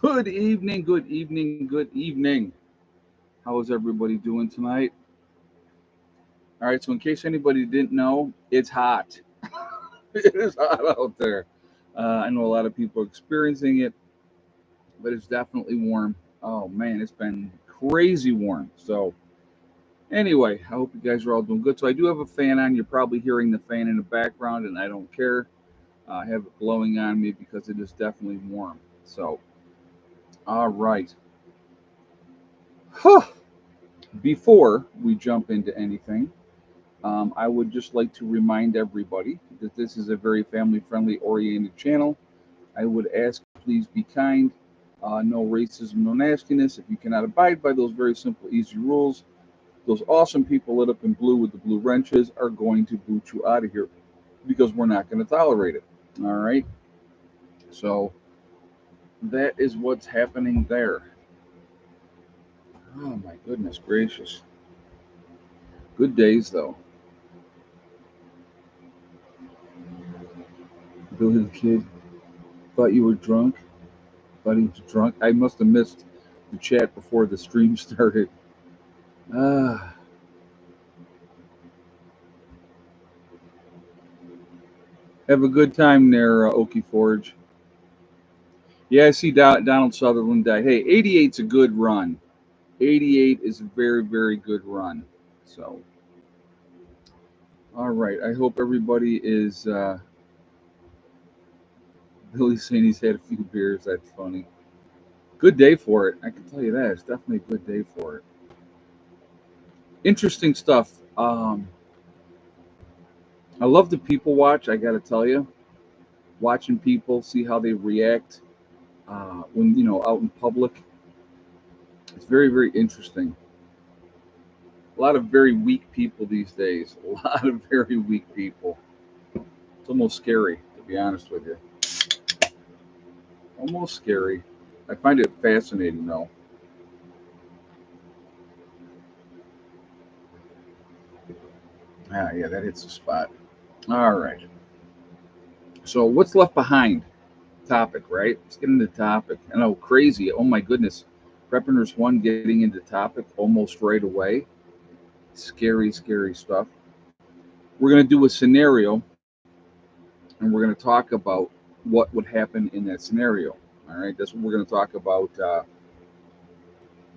Good evening, good evening, good evening. How is everybody doing tonight? All right, so in case anybody didn't know, it's hot. It is hot out there. I know a lot of people are experiencing it, but it's definitely warm. Oh man, it's been crazy warm. So, anyway, I hope you guys are all doing good. So, I do have a fan on. You're probably hearing the fan in the background, and I don't care. I have it blowing on me because it is definitely warm. So, all right. Before we jump into anything, I would just like to remind everybody that this is a very family friendly oriented channel. I would ask please be kind, no racism, no nastiness. If you cannot abide by those very simple, easy rules, those awesome people lit up in blue with the blue wrenches are going to boot you out of here because we're not going to tolerate it. All right. So that is what's happening there. Oh my goodness gracious. Good days though. Billy the Kid, thought you were drunk. Thought he was drunk. I must have missed the chat before the stream started. Ah, have a good time there, Okie Forge. Yeah, I see Donald Sutherland die. Hey, 88's a good run. 88 is a very, very good run. So, all right. I hope everybody is. Billy saying he's had a few beers. That's funny. Good day for it. I can tell you that. It's definitely a good day for it. Interesting stuff. I love the people watch. I got to tell you, watching people see how they react when out in public. It's very, very interesting. A lot of very weak people these days. A lot of very weak people. It's almost scary, to be honest with you. Almost scary. I find it fascinating, though. Ah, yeah, that hits the spot. All right. So, what's left behind? Topic, right? Let's get into topic. I know, crazy. Oh my goodness. Preppers one getting into topic almost right away. Scary, scary stuff. We're going to do a scenario and we're going to talk about what would happen in that scenario. All right, that's what we're going to talk about.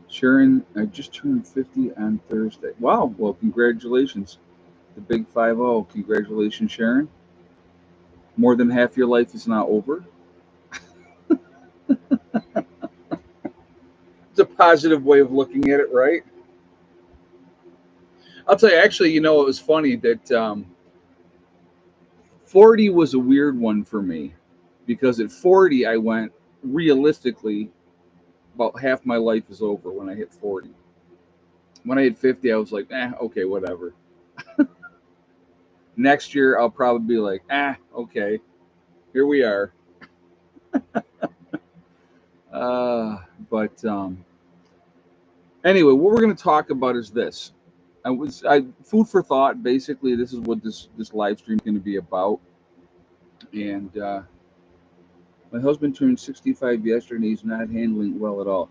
Sharon, I just turned 50 on Thursday. Wow, well, congratulations. The big 5-0. Congratulations, Sharon. More than half your life is now over. It's a positive way of looking at it, right? I'll tell you, actually, it was funny that 40 was a weird one for me because at 40, I went realistically, about half my life is over when I hit 40. When I hit 50, I was like, okay, whatever. Next year, I'll probably be like, okay, here we are. But anyway, what we're going to talk about is this. I food for thought. Basically, this is what this live stream is going to be about. And my husband turned 65 yesterday. He's not handling it well at all.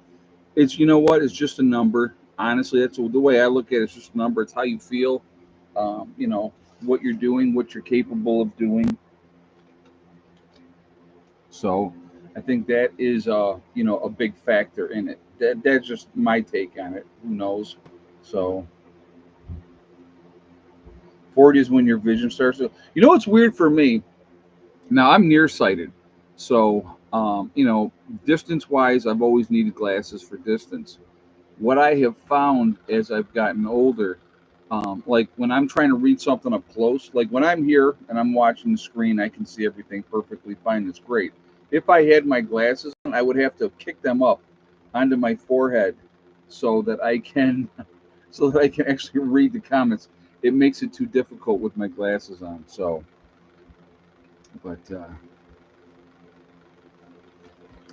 It's what? It's just a number. Honestly, that's the way I look at it. It's just a number. It's how you feel. What you're doing, what you're capable of doing. So I think that is a big factor in it. That's just my take on it. Who knows? So 40 is when your vision starts to. What's weird for me? Now I'm nearsighted, so distance wise, I've always needed glasses for distance. What I have found as I've gotten older, like when I'm trying to read something up close, like when I'm here and I'm watching the screen, I can see everything perfectly fine. It's great. If I had my glasses on, I would have to kick them up onto my forehead so that I can so that I can actually read the comments. It makes it too difficult with my glasses on. So, but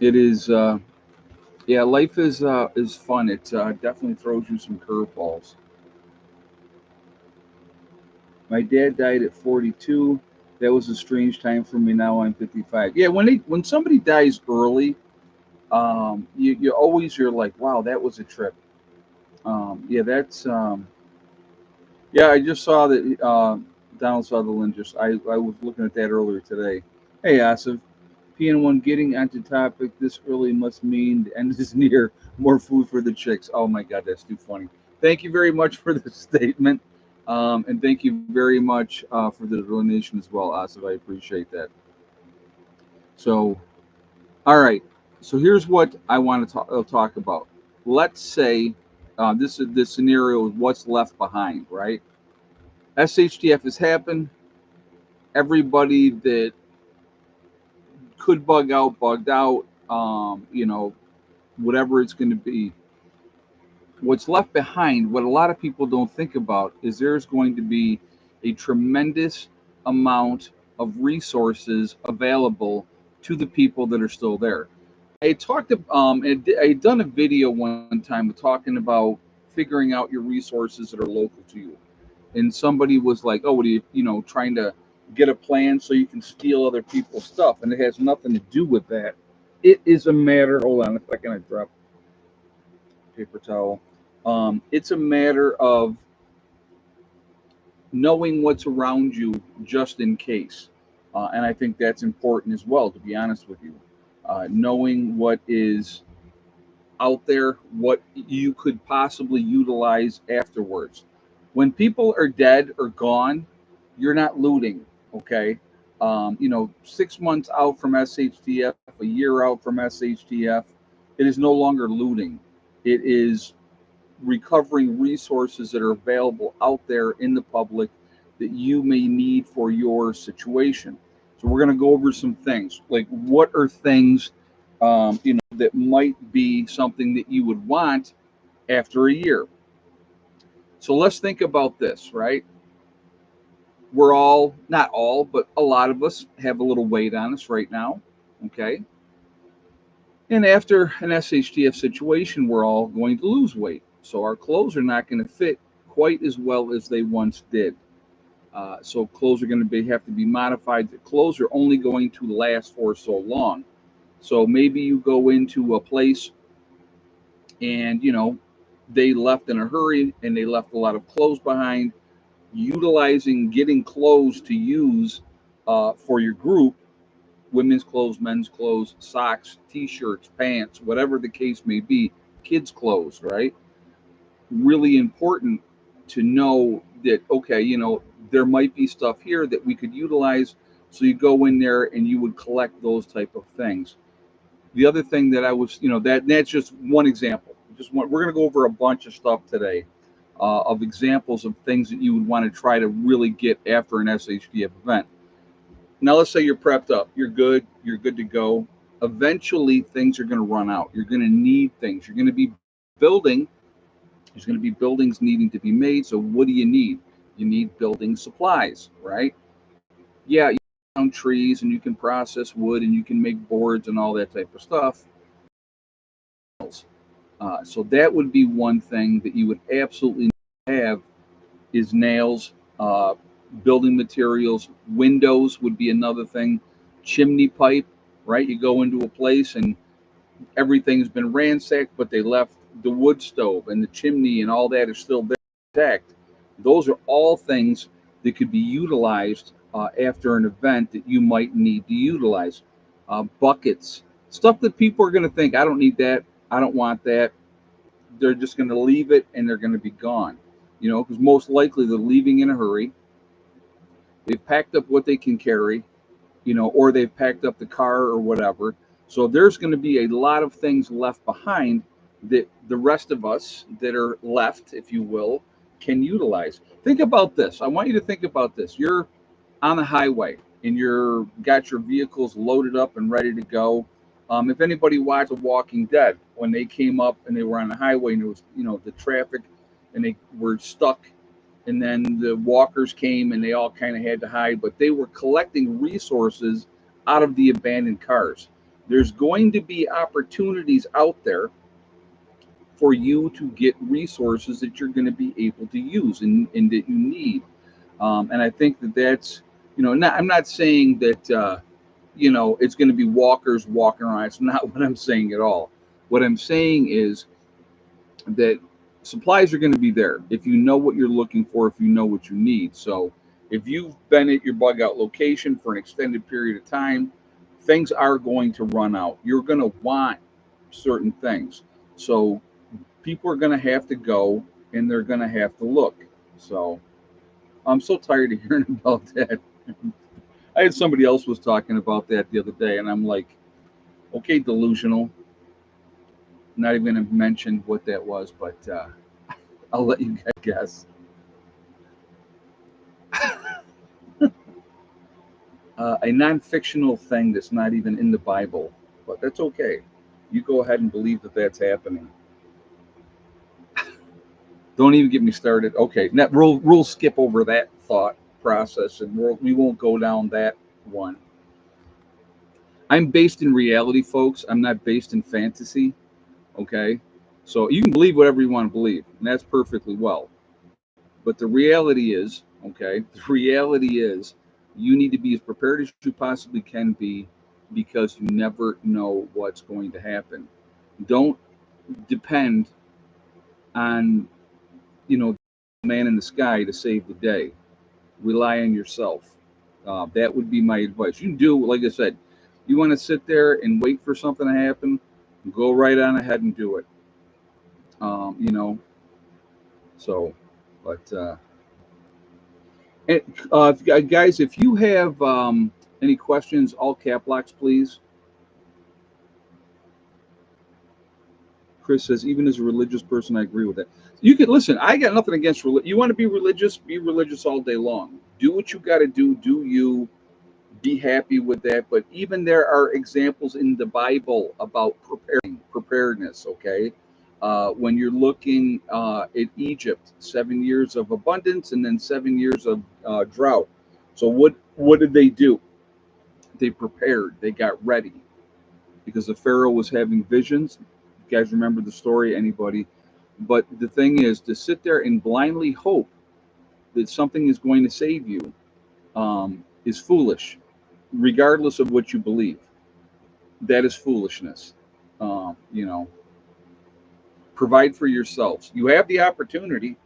it is. Yeah, life is fun. It definitely throws you some curveballs. My dad died at 42. That was a strange time for me. Now I'm 55. Yeah, when somebody dies early, You always, you're like, wow, that was a trip. Yeah, that's yeah. I just saw that Donald Sutherland. I was looking at that earlier today. Hey, Asif, PN1 getting onto topic this early must mean the end is near. More food for the chicks. Oh my God, that's too funny. Thank you very much for the statement, and thank you very much for the donation as well, Asif. I appreciate that. So, all right. So here's what I want to talk about. Let's say this is this scenario is what's left behind, right? SHTF has happened. Everybody that could bug out, bugged out. Whatever it's going to be. What's left behind, what a lot of people don't think about, is there's going to be a tremendous amount of resources available to the people that are still there. I talked, I had done a video one time talking about figuring out your resources that are local to you. And somebody was like, "Oh, what are you trying to get a plan so you can steal other people's stuff?" And it has nothing to do with that. It is a matter. Hold on a second, I dropped paper towel. It's a matter of knowing what's around you just in case. And I think that's important as well, to be honest with you. Knowing what is out there, what you could possibly utilize afterwards. When people are dead or gone, you're not looting, okay? 6 months out from SHTF, a year out from SHTF, it is no longer looting. It is recovering resources that are available out there in the public that you may need for your situation. So we're going to go over some things, like what are things that might be something that you would want after a year. So let's think about this, right? We're all, not all, but a lot of us have a little weight on us right now, okay? And after an SHTF situation, we're all going to lose weight. So our clothes are not going to fit quite as well as they once did. So clothes are going to have to be modified. The clothes are only going to last for so long. So maybe you go into a place and they left in a hurry and they left a lot of clothes behind. Utilizing getting clothes to use for your group, women's clothes, men's clothes, socks, t-shirts, pants, whatever the case may be, kids clothes, right? Really important to know that, okay, there might be stuff here that we could utilize. So you go in there and you would collect those type of things. The other thing that I was, that's just one example. We're going to go over a bunch of stuff today of examples of things that you would want to try to really get after an SHTF event. Now, let's say you're prepped up, you're good to go. Eventually, things are going to run out. You're going to need things. You're going to be building. There's going to be buildings needing to be made. So, what do you need? You need building supplies, right? Yeah, you can down trees and you can process wood and you can make boards and all that type of stuff. So that would be one thing that you would absolutely have is nails, uh, building materials. Windows would be another thing. Chimney pipe, right? You go into a place and everything's been ransacked, but they left the wood stove and the chimney and all that is still there intact. Those are all things that could be utilized after an event that you might need to utilize. Buckets, stuff that people are going to think, I don't need that, I don't want that. They're just going to leave it and they're going to be gone. Because most likely they're leaving in a hurry. They've packed up what they can carry, or they've packed up the car or whatever. So there's going to be a lot of things left behind that the rest of us that are left, if you will, can utilize. Think about this. I want you to think about this. You're on the highway and you're got your vehicles loaded up and ready to go. If anybody watched The Walking Dead, when they came up and they were on the highway and it was, the traffic and they were stuck and then the walkers came and they all kind of had to hide, but they were collecting resources out of the abandoned cars. There's going to be opportunities out there for you to get resources that you're going to be able to use and that you need. And I think that that's, I'm not saying that. it's going to be walkers walking around. It's not what I'm saying at all. What I'm saying is that supplies are going to be there if you know what you're looking for, if you know what you need. So if you've been at your bug out location for an extended period of time, things are going to run out. You're going to want certain things. So people are going to have to go and they're going to have to look. So I'm so tired of hearing about that. I had somebody else was talking about that the other day, and I'm like, okay, delusional. Not even going to mention what that was, but I'll let you guess. A non-fictional thing that's not even in the Bible, but that's okay. You go ahead and believe that that's happening. Don't even get me started. Okay, now we'll skip over that thought process, and we won't go down that one. I'm based in reality, folks. I'm not based in fantasy. Okay, so you can believe whatever you want to believe, and that's perfectly well. But the reality is, okay, the reality is you need to be as prepared as you possibly can be because you never know what's going to happen. Don't depend on, the man in the sky to save the day. Rely on yourself. That would be my advice. You can do, like I said, you want to sit there and wait for something to happen, go right on ahead and do it. Um, you know, so, but And, guys, if you have any questions, all cap locks, please. Chris says, even as a religious person, I agree with that. You can listen. I got nothing against religion. You want to be religious? Be religious all day long. Do what you got to do. Do you be happy with that? But even there are examples in the Bible about preparedness. Okay, when you're looking at Egypt, 7 years of abundance and then 7 years of drought. So what did they do? They prepared. They got ready because the Pharaoh was having visions. You guys remember the story? Anybody? But the thing is, to sit there and blindly hope that something is going to save you is foolish, regardless of what you believe. That is foolishness. You know, provide for yourselves. You have the opportunity.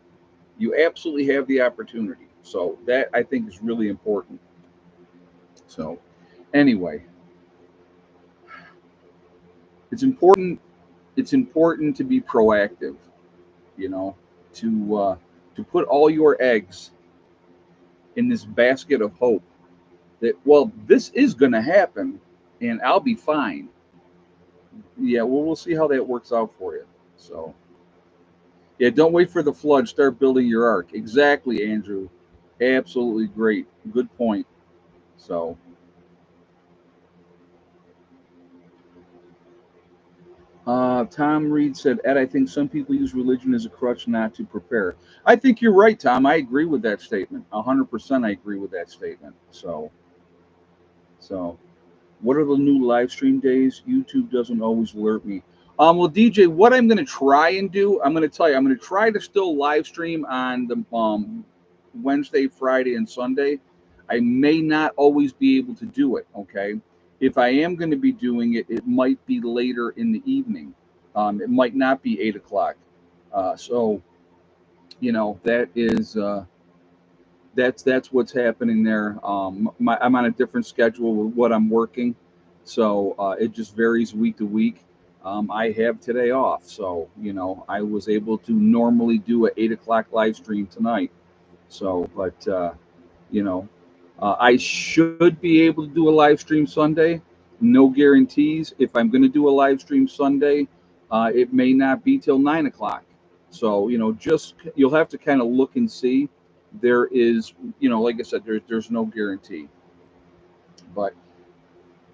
You absolutely have the opportunity. So that I think is really important. So anyway, it's important. It's important to be proactive. You know, to put all your eggs in this basket of hope that, well, this is going to happen, and I'll be fine. Yeah, well, we'll see how that works out for you. So yeah, don't wait for the flood. Start building your ark. Exactly, Andrew. Absolutely great. Good point. So Tom Reed said, Ed, I think some people use religion as a crutch not to prepare. I think you're right, Tom. I agree with that statement. 100% I agree with that statement. So what are the new live stream days? YouTube doesn't always alert me. Well, DJ, what I'm going to try and do, I'm going to tell you, I'm going to try to still live stream on the Wednesday, Friday, and Sunday. I may not always be able to do it. Okay. If I am going to be doing it, it might be later in the evening. It might not be 8 o'clock. So that is that's what's happening there. I'm on a different schedule with what I'm working, so it just varies week to week. I have today off, so I was able to normally do a 8 o'clock live stream tonight. So, but you know, I should be able to do a live stream Sunday. No guarantees. If I'm going to do a live stream Sunday, it may not be till 9 o'clock. So just you'll have to kind of look and see. There is, like I said, there's no guarantee. But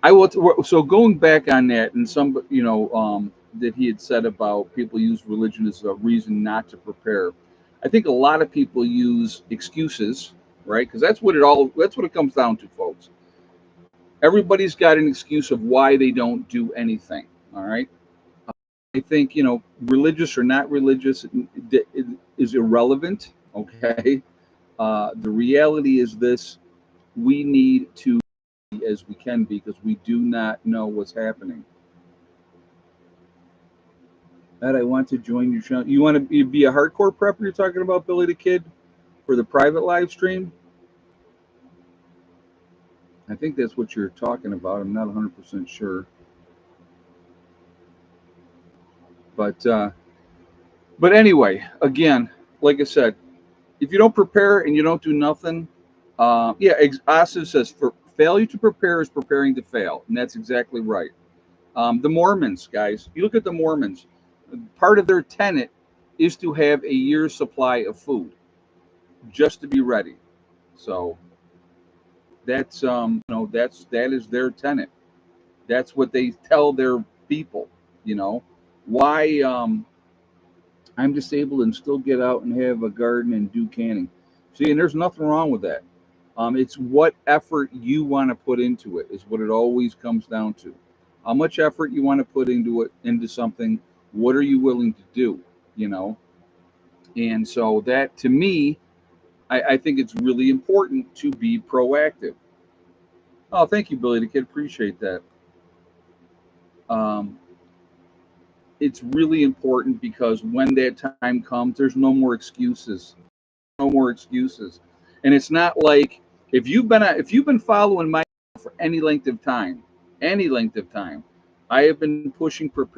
I will. So going back on that, and some, that he had said about people use religion as a reason not to prepare. I think a lot of people use excuses, right? Because that's what it comes down to, folks. Everybody's got an excuse of why they don't do anything. All right. I think, religious or not religious is irrelevant. Okay. The reality is this: we need to as we can be because we do not know what's happening. Ed, I want to join your channel. You want to be a hardcore prepper? You're talking about Billy the Kid for the private live stream? I think that's what you're talking about. I'm not 100% sure. But anyway, again, like I said, if you don't prepare and you don't do nothing, yeah, Asa says for failure to prepare is preparing to fail, and that's exactly right. The Mormons, guys, you look at the Mormons. Part of their tenet is to have a year's supply of food, just to be ready. So that's that is their tenet. That's what they tell their people. You know, why I'm disabled and still get out and have a garden and do canning. See, and there's nothing wrong with that. It's what effort you want to put into it is what it always comes down to. How much effort you want to put into it, into something. What are you willing to do? You know, and so that to me, I think it's really important to be proactive. Oh, thank you, Billy the Kid. Appreciate that. Um, it's really important because when that time comes, there's no more excuses. No more excuses. And it's not like if you've been following my for any length of time, I have been pushing preparedness.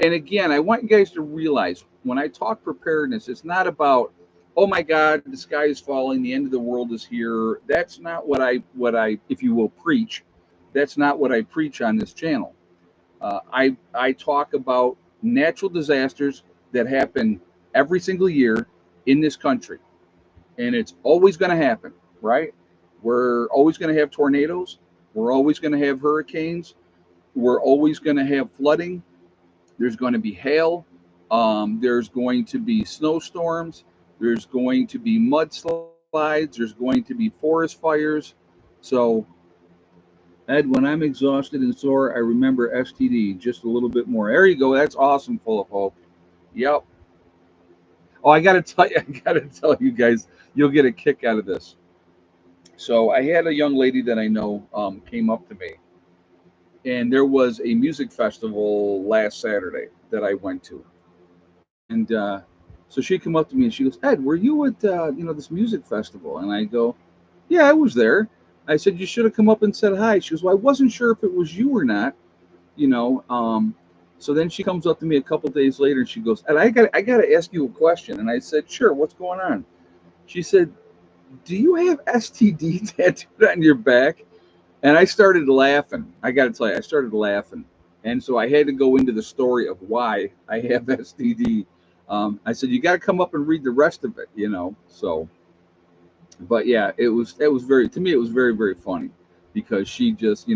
And again, I want you guys to realize when I talk preparedness, it's not about, oh my God, the sky is falling, the end of the world is here. That's not what I if you will preach. That's not what I preach on this channel. I talk about natural disasters that happen every single year in this country, and it's always going to happen, right? We're always going to have tornadoes. We're always going to have hurricanes. We're always going to have flooding. There's going to be hail. There's going to be snowstorms. There's going to be mudslides. There's going to be forest fires. So, Ed, when I'm exhausted and sore, I remember STD just a little bit more. There you go. That's awesome, full of hope. Yep. Oh, I gotta tell you, I gotta tell you guys, you'll get a kick out of this. So I had a young lady that I know came up to me, and there was a music festival last Saturday that I went to, and so she came up to me and she goes, "Ed, were you at this music festival?" And I go, "Yeah, I was there." I said, "You should have come up and said hi." She goes, "Well, I wasn't sure if it was you or not, you know." So then she comes up to me a couple days later and she goes, "And I got to ask you a question." And I said, "Sure, what's going on?" She said, "Do you have STD tattooed on your back?" And I started laughing. I got to tell you, I started laughing. And so I had to go into the story of why I have STD. I said, "You got to come up and read the rest of it." So, but yeah, it was very, to me, it was very, very funny because she just,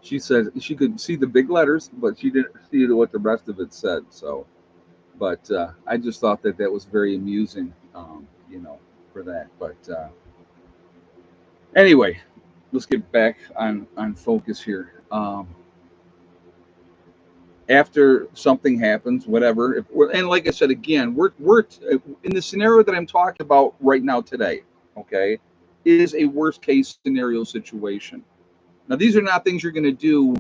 she said she could see the big letters, but she didn't see what the rest of it said. So, but I just thought that that was very amusing, for that. But anyway, let's get back on focus here. After something happens, whatever, and like I said again, we're in the scenario that I'm talking about right now today. Okay, is a worst case scenario situation. Now, these are not things you're going to do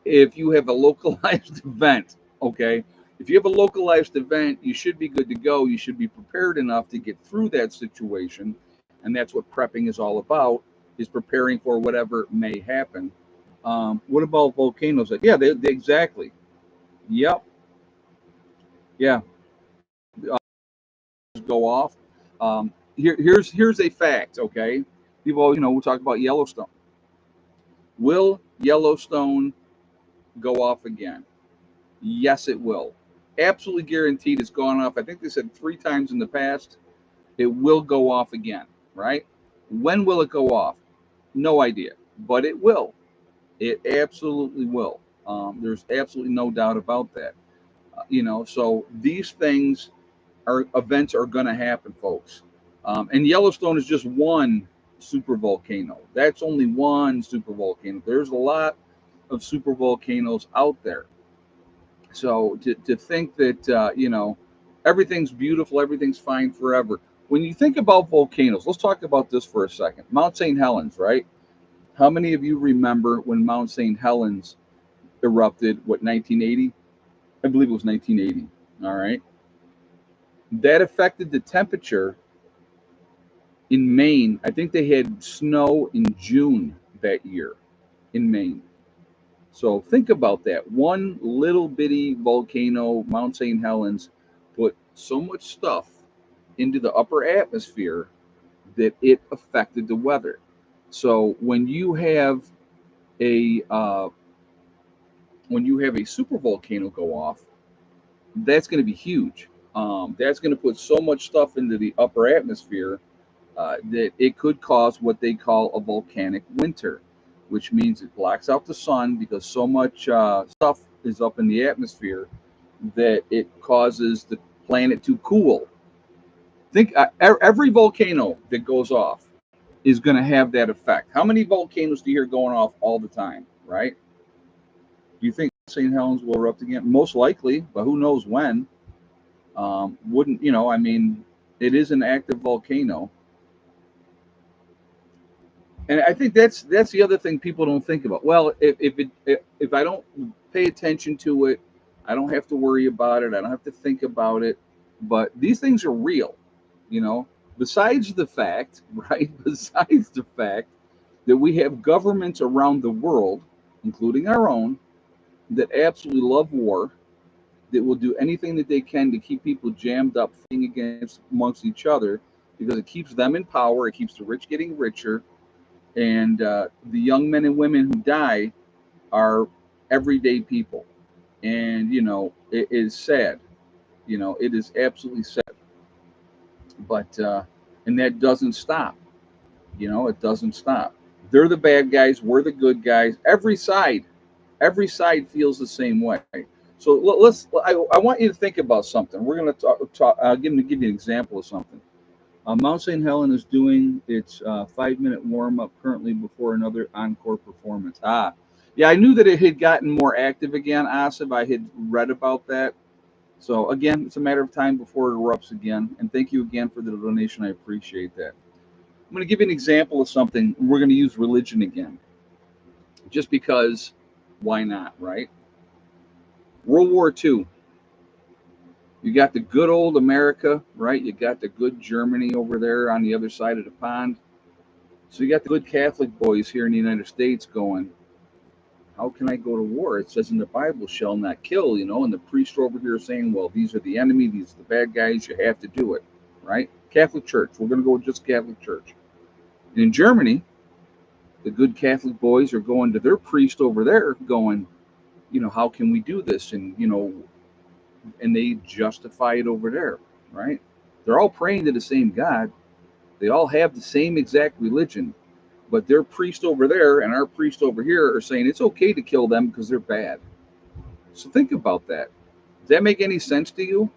if you have a localized event. Okay, if you have a localized event, you should be good to go. You should be prepared enough to get through that situation, and that's what prepping is all about: is preparing for whatever may happen. What about volcanoes? Yeah, they exactly. Yep. Yeah. Go off. Here's a fact. Okay, people, we'll talk about Yellowstone. Will Yellowstone go off again? Yes, it will. Absolutely guaranteed. It's gone off. I think they said 3 times in the past. It will go off again. Right? When will it go off? No idea, but it will. It absolutely will. There's absolutely no doubt about that. So these things are events are going to happen, folks. And Yellowstone is just one super volcano. That's only one super volcano. There's a lot of super volcanoes out there. So to think that everything's beautiful, everything's fine forever. When you think about volcanoes, let's talk about this for a second. Mount St. Helens, right? How many of you remember when Mount St. Helens erupted? What, 1980? I believe it was 1980. All right. That affected the temperature in Maine. I think they had snow in June that year in Maine. So think about that. One little bitty volcano, Mount St. Helens, put so much stuff into the upper atmosphere that it affected the weather. So a when you have a super volcano go off, that's going to be huge. That's going to put so much stuff into the upper atmosphere that it could cause what they call a volcanic winter, which means it blocks out the sun because so much stuff is up in the atmosphere that it causes the planet to cool. Think every volcano that goes off is going to have that effect. How many volcanoes do you hear going off all the time, right? Do you think St. Helens will erupt again? Most likely, but who knows when? Wouldn't you know? I mean, it is an active volcano, and I think that's the other thing people don't think about. Well, if I don't pay attention to it, I don't have to worry about it. I don't have to think about it. But these things are real, you know. Besides the fact, right? Besides the fact that we have governments around the world, including our own, that absolutely love war, that will do anything that they can to keep people jammed up fighting against amongst each other because it keeps them in power, it keeps the rich getting richer, and the young men and women who die are everyday people. And it is sad. It is absolutely sad. But and that doesn't stop. It doesn't stop. They're the bad guys. We're the good guys. Every side feels the same way. So let's. I want you to think about something. We're going to talk. Give you an example of something. Mount St. Helen is doing its 5-minute warm up currently before another encore performance. Yeah, I knew that it had gotten more active again, Asif. I had read about that. So again, it's a matter of time before it erupts again. And thank you again for the donation. I appreciate that. I'm going to give you an example of something. We're going to use religion again, just because. Why not, right? World War II. You got the good old America, right? You got the good Germany over there on the other side of the pond. So you got the good Catholic boys here in the United States going, how can I go to war? It says in the Bible, shall not kill, and the priest over here saying, well, these are the enemy, these are the bad guys, you have to do it, right? Catholic Church. We're going to go with just Catholic Church. And in Germany, the good Catholic boys are going to their priest over there going, how can we do this? And they justify it over there, right? They're all praying to the same God. They all have the same exact religion, but their priest over there and our priest over here are saying it's okay to kill them because they're bad. So think about that. Does that make any sense to you?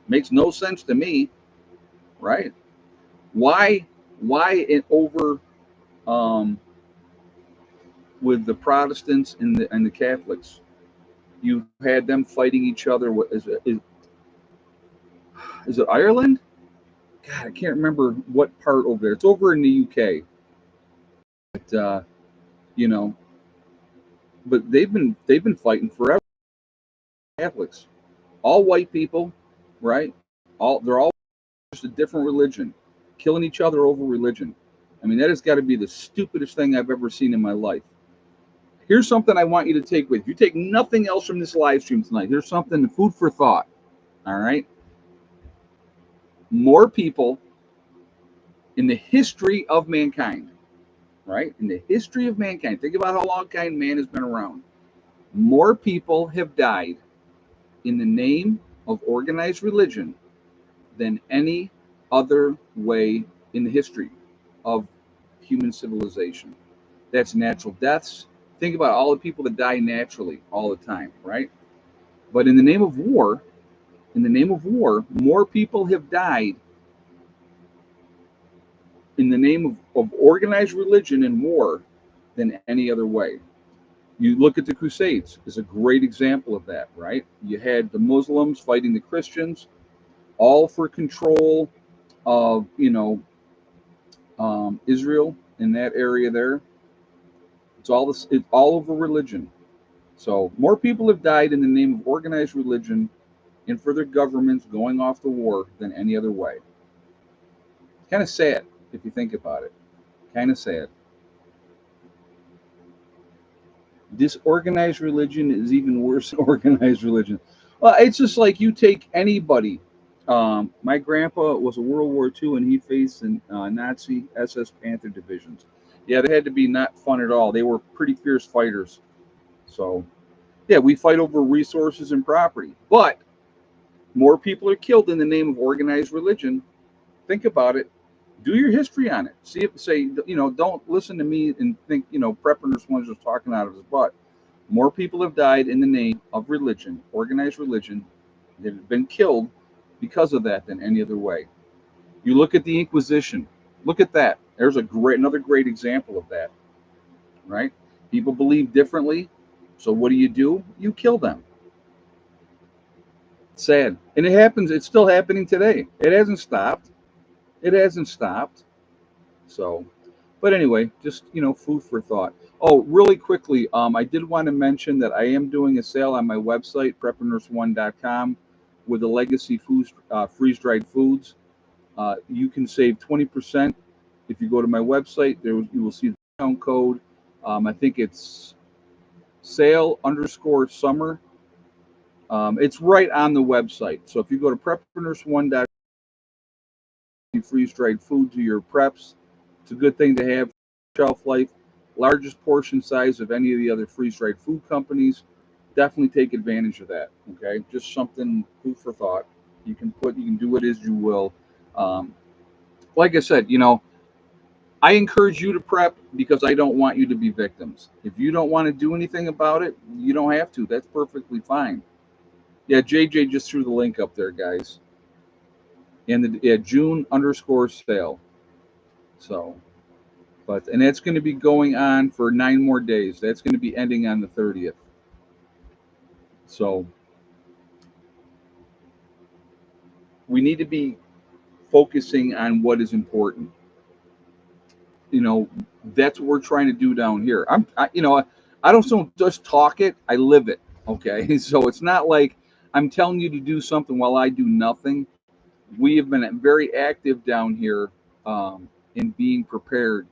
Makes no sense to me, right? Why? Over um, with the Protestants and the Catholics, you had them fighting each other. What is it Ireland? God, I can't remember what part over there. It's over in the UK. But you know, but they've been fighting forever. Catholics, all white people, right? They're all just a different religion, killing each other over religion. I mean, that has got to be the stupidest thing I've ever seen in my life. Here's something I want you to take with you. Take nothing else from this live stream tonight. Here's something, food for thought. All right. More people in the history of mankind, right? In the history of mankind, think about how long man has been around. More people have died in the name of organized religion than any other way in the history of human civilization. That's natural deaths. Think about all the people that die naturally all the time, right? But in the name of war, more people have died in the name of organized religion and war than any other way. You look at the Crusades is a great example of that, right? You had the Muslims fighting the Christians, all for control of Israel in that area there. It's all over religion. So more people have died in the name of organized religion and for their governments going off to war than any other way. Kind of sad if you think about it. Kind of sad. Disorganized religion is even worse than organized religion. Well, it's just like you take anybody. My grandpa was a World War II and he faced the Nazi SS Panther divisions. Yeah, they had to be not fun at all. They were pretty fierce fighters. So, yeah, we fight over resources and property. But more people are killed in the name of organized religion. Think about it. Do your history on it. See if say don't listen to me and think Prepper Nurse One's just talking out of his butt. More people have died in the name of religion, organized religion, that have been killed because of that than any other way. You look at the Inquisition. Look at that. There's another great example of that, right? People believe differently, so what do? You kill them. Sad, and it happens. It's still happening today. It hasn't stopped. It hasn't stopped. So, but anyway, just food for thought. Oh, really quickly, I did want to mention that I am doing a sale on my website, preppernurse1.com, with the Legacy Foods, freeze-dried foods. You can save 20% if you go to my website. There you will see the discount code. I think it's sale_summer. It's right on the website. So if you go to preppernurse1.com, freeze-dried food to your preps. It's a good thing to have. Shelf life, largest portion size of any of the other freeze-dried food companies. Definitely take advantage of that. Okay, just something food for thought. You can do it as you will. Um, like I said, I encourage you to prep because I don't want you to be victims. If you don't want to do anything about it, you don't have to. That's perfectly fine. Yeah, JJ just threw the link up there, guys. And the June_sale. So, and that's going to be going on for 9 more days. That's going to be ending on the 30th. So we need to be focusing on what is important. That's what we're trying to do down here. I don't just talk it. I live it. Okay, so it's not like I'm telling you to do something while I do nothing. We have been very active down here in being prepared,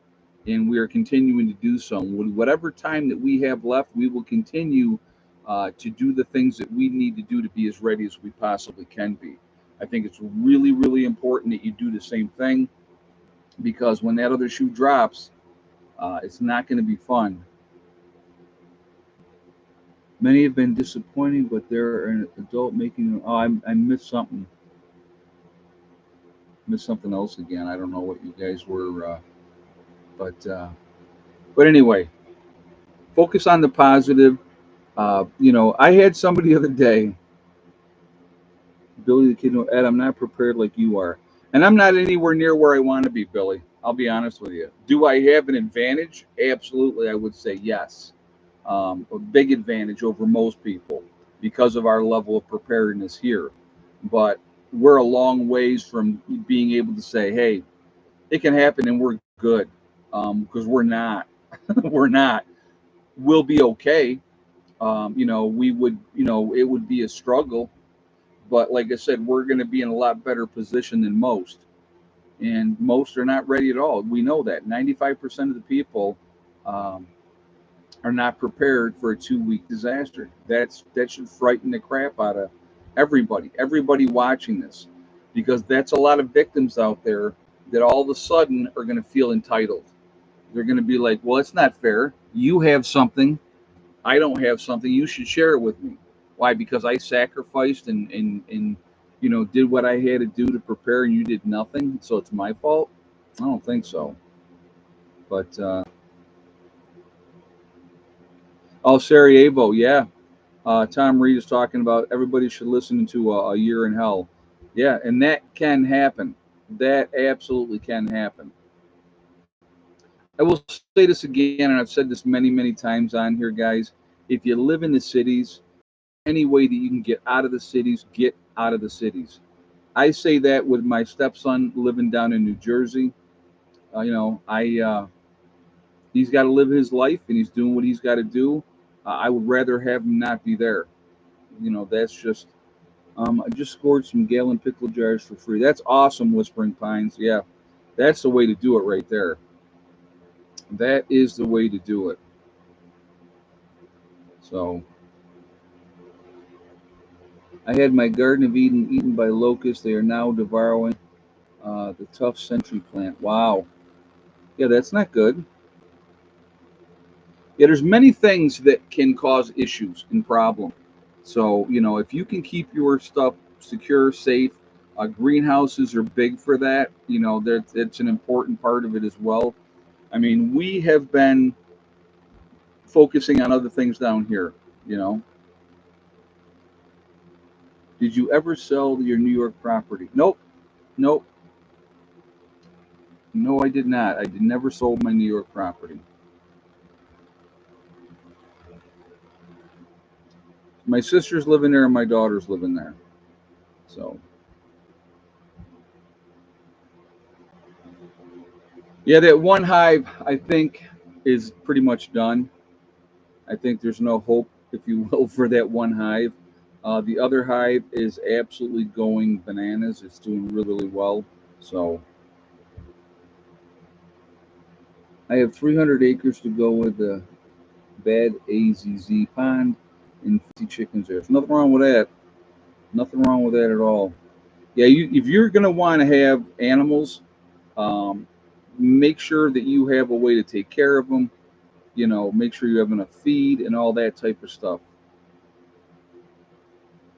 and we are continuing to do so. With whatever time that we have left, we will continue to do the things that we need to do to be as ready as we possibly can be. I think it's really, really important that you do the same thing because when that other shoe drops, it's not going to be fun. Many have been disappointing, but they're an adult making. Oh, I missed something. Missed something else again. I don't know what you guys were, but anyway, focus on the positive. I had somebody the other day, Billy the Kid. Ed, I'm not prepared like you are, and I'm not anywhere near where I want to be, Billy. I'll be honest with you. Do I have an advantage? Absolutely, I would say yes. A big advantage over most people because of our level of preparedness here. But we're a long ways from being able to say, hey, it can happen and we're good because we're not. We're not. We'll be okay. We would, it would be a struggle. But like I said, we're going to be in a lot better position than most. And most are not ready at all. We know that 95% of the people are not prepared for a 2-week disaster. That should frighten the crap out of everybody watching this, because that's a lot of victims out there that all of a sudden are going to feel entitled. They're going to be like, well, it's not fair. You have something, I don't have something. You should share it with me. Why? Because I sacrificed and did what I had to do to prepare, and you did nothing. So it's my fault. I don't think so. But Sarajevo, yeah. Tom Reed is talking about everybody should listen to A Year in Hell. Yeah, and that can happen. That absolutely can happen. I will say this again, and I've said this many, many times on here, guys. If you live in the cities, any way that you can get out of the cities, get out of the cities. I say that with my stepson living down in New Jersey. He's got to live his life, and he's doing what he's got to do. I would rather have him not be there. That's just. I just scored some gallon pickle jars for free. That's awesome, Whispering Pines. Yeah, that's the way to do it right there. That is the way to do it. So I had my Garden of Eden eaten by locusts. They are now devouring the tough century plant. Wow. Yeah, that's not good. Yeah, there's many things that can cause issues and problems. So, if you can keep your stuff secure, safe, greenhouses are big for that. It's an important part of it as well. I mean, we have been focusing on other things down here. You know, did you ever sell your New York property? Nope, nope, no, I did not. I did never sold my New York property. My sister's living there and my daughter's living there. So, yeah, that one hive, I think, is pretty much done. I think there's no hope, if you will, for that one hive. The other hive is absolutely going bananas. It's doing really, really well. So I have 300 acres to go with the bad AZZ pond and 50 chickens there. There's nothing wrong with that. Nothing wrong with that at all. Yeah, if you're going to want to have animals, um, make sure that you have a way to take care of them. Make sure you have enough feed and all that type of stuff.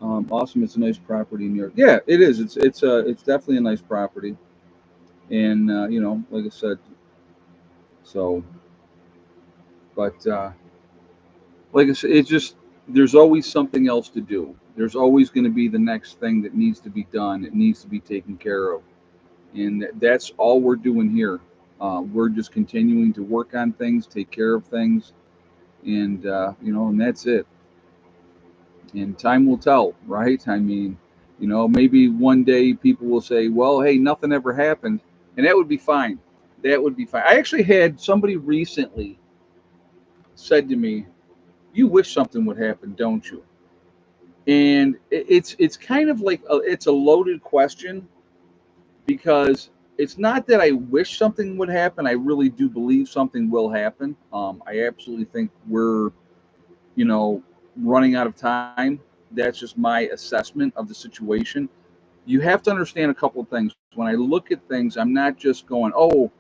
Awesome. It's a nice property in New York. Yeah, it is. It's definitely a nice property, and like I said, so. But like I said, it's just there's always something else to do. There's always going to be the next thing that needs to be done. It needs to be taken care of, and that's all we're doing here. We're just continuing to work on things, take care of things, and and that's it. And time will tell, right? I mean, maybe one day people will say, well, hey, nothing ever happened, and that would be fine. That would be fine. I actually had somebody recently said to me, you wish something would happen, don't you? And it's kind of like it's a loaded question, because it's not that I wish something would happen. I really do believe something will happen. I absolutely think we're you know running out of time. That's just my assessment of the situation. You have to understand a couple of things. When I look at things, I'm not just going, oh,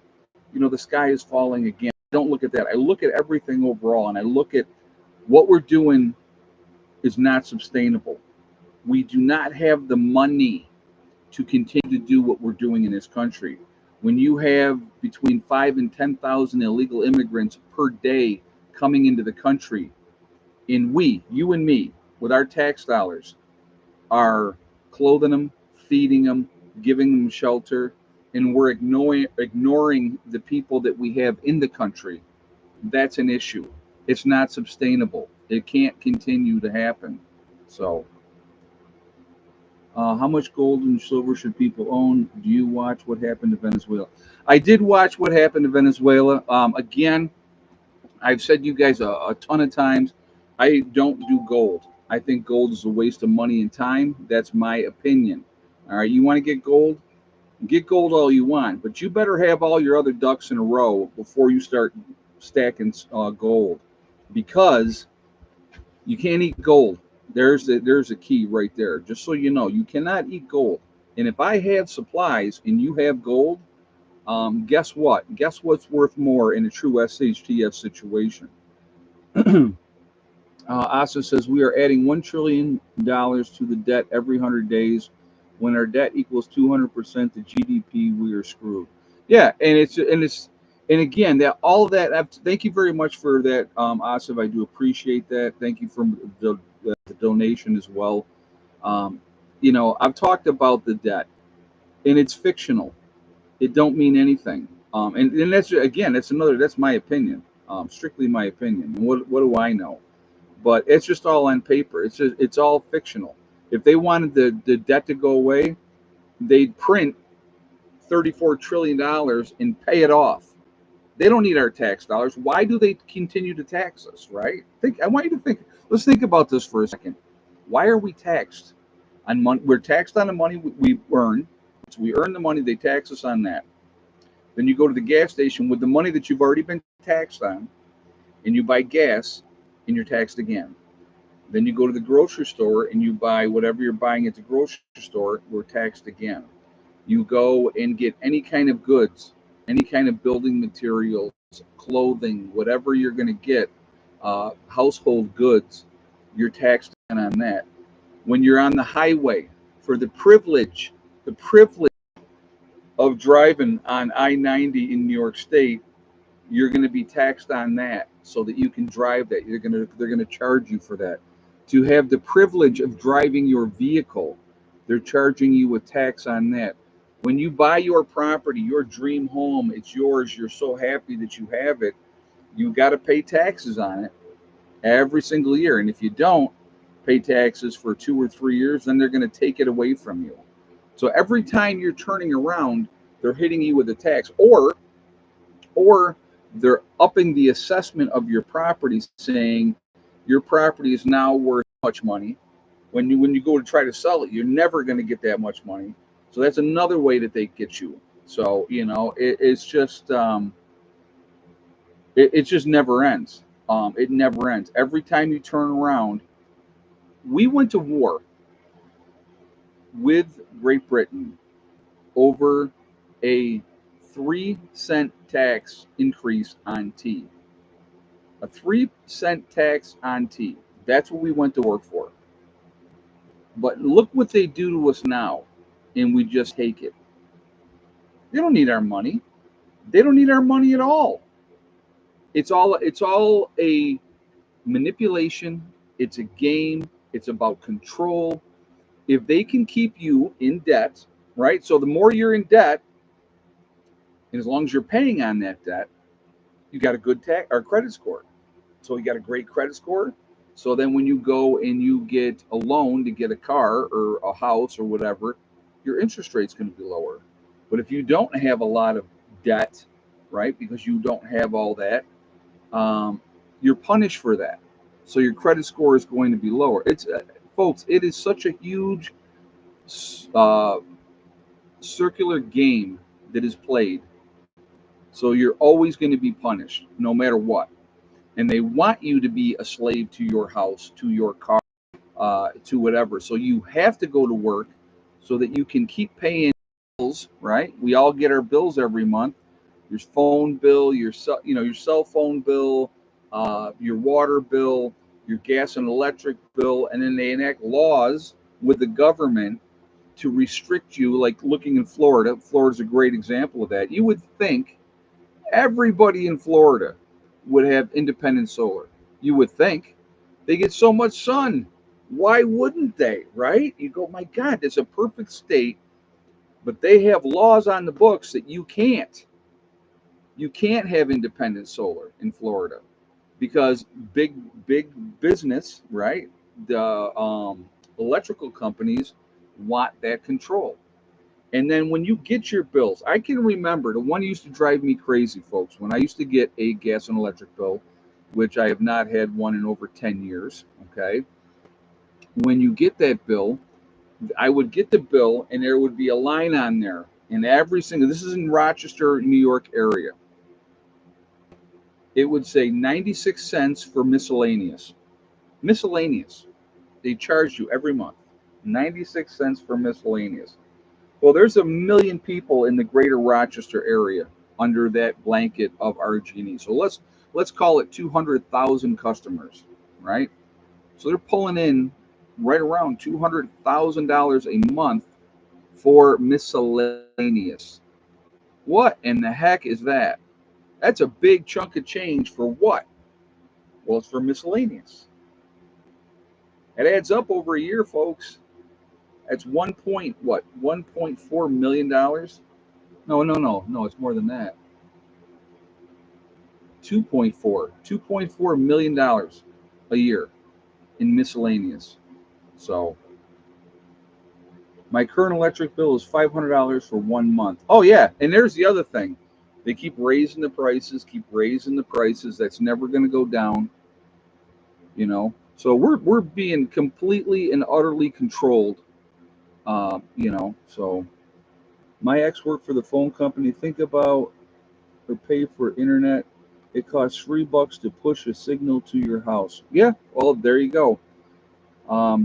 the sky is falling again. I don't look at that. I look at everything overall, and I look at what we're doing is not sustainable. We do not have the money to continue to do what we're doing in this country. When you have between 5 and 10,000 illegal immigrants per day coming into the country, and you and me, with our tax dollars, are clothing them, feeding them, giving them shelter, and we're ignoring the people that we have in the country, that's an issue. It's not sustainable. It can't continue to happen. So, how much gold and silver should people own? Do you watch what happened to Venezuela? I did watch what happened to Venezuela. Again, I've said to you guys a ton of times, I don't do gold. I think gold is a waste of money and time. That's my opinion. All right, you want to get gold all you want, but you better have all your other ducks in a row before you start stacking gold, because you can't eat gold. There's a key right there. Just so you know, you cannot eat gold. And if I have supplies and you have gold, guess what? Guess what's worth more in a true SHTF situation? Asa says we are adding $1 trillion to the debt every 100 days. When our debt equals 200% to GDP, we are screwed. Yeah, and again, that all of that. Thank you very much for that, Asif. I do appreciate that. Thank you for the donation as well. Um, I've talked about the debt, and it's fictional. It don't mean anything. And that's, again, that's my opinion, strictly my opinion. And what do I know? But it's just all on paper. It's all fictional. If they wanted the debt to go away, they'd print $34 trillion and pay it off. They don't need our tax dollars. Why do they continue to tax us, right? I want you to think. Let's think about this for a second. Why are we taxed on money? We're taxed on the money we earn. So we earn the money, they tax us on that. Then you go to the gas station with the money that you've already been taxed on, and you buy gas, and you're taxed again. Then you go to the grocery store and you buy whatever you're buying at the grocery store, we're taxed again. You go and get any kind of goods, any kind of building materials, clothing, whatever you're going to get, household goods, you're taxed on that. When you're on the highway, for the privilege of driving on I-90 in New York State, you're going to be taxed on that so that you can drive that. They're going to charge you for that. To have the privilege of driving your vehicle, they're charging you a tax on that. When you buy your property, your dream home, it's yours, you're so happy that you have it, you got to pay taxes on it every single year. And if you don't pay taxes for 2 or 3 years, then they're going to take it away from you. So every time you're turning around, they're hitting you with a tax, or they're upping the assessment of your property, saying your property is now worth much money. When you go to try to sell it, you're never going to get that much money. So that's another way that they get you. So it's just it just never ends. It never ends. Every time you turn around, we went to war with Great Britain over a 3-cent tax increase on tea. A 3-cent tax on tea. That's what we went to work for. But look what they do to us now, and we just take it. They don't need our money. They don't need our money at all. It's all a manipulation. It's a game. It's about control. If they can keep you in debt, right? So the more you're in debt, and as long as you're paying on that debt, you got a good tax or credit score. So you got a great credit score. So then when you go and you get a loan to get a car or a house or whatever, your interest rate's going to be lower. But if you don't have a lot of debt, right, because you don't have all that, you're punished for that. So your credit score is going to be lower. Folks, it is such a huge uh, circular game that is played. So you're always going to be punished, no matter what. And they want you to be a slave to your house, to your car, to whatever. So you have to go to work so that you can keep paying bills, right? We all get our bills every month. Your phone bill, your cell phone bill, your water bill, your gas and electric bill, and then they enact laws with the government to restrict you. Like looking in Florida, Florida's a great example of that. You would think everybody in Florida would have independent solar. You would think they get so much sun. Why wouldn't they, right? You go, my God, it's a perfect state, but they have laws on the books that you can't. You can't have independent solar in Florida because big business, right? The electrical companies want that control. And then when you get your bills, I can remember the one used to drive me crazy, folks. When I used to get a gas and electric bill, which I have not had one in over 10 years, okay? When you get that bill, I would get the bill and there would be a line on there. And this is in Rochester, New York area. It would say 96 cents for miscellaneous. Miscellaneous. They charge you every month. 96 cents for miscellaneous. Well, there's a million people in the greater Rochester area under that blanket of RG&E. So let's call it 200,000 customers, right? So they're pulling in right around $200,000 a month for miscellaneous. What in the heck is that? That's a big chunk of change for what? Well, it's for miscellaneous. It adds up over a year, folks. That's 1.4 million dollars. No, it's more than that. 2.4 million dollars a year in miscellaneous. So my current electric bill is $500 for 1 month. Oh yeah, and there's the other thing. They keep raising the prices, keep raising the prices. That's never going to go down, you know. So we're being completely and utterly controlled, you know. So my ex worked for the phone company. Think about or pay for internet. It costs $3 to push a signal to your house. Yeah, well, there you go.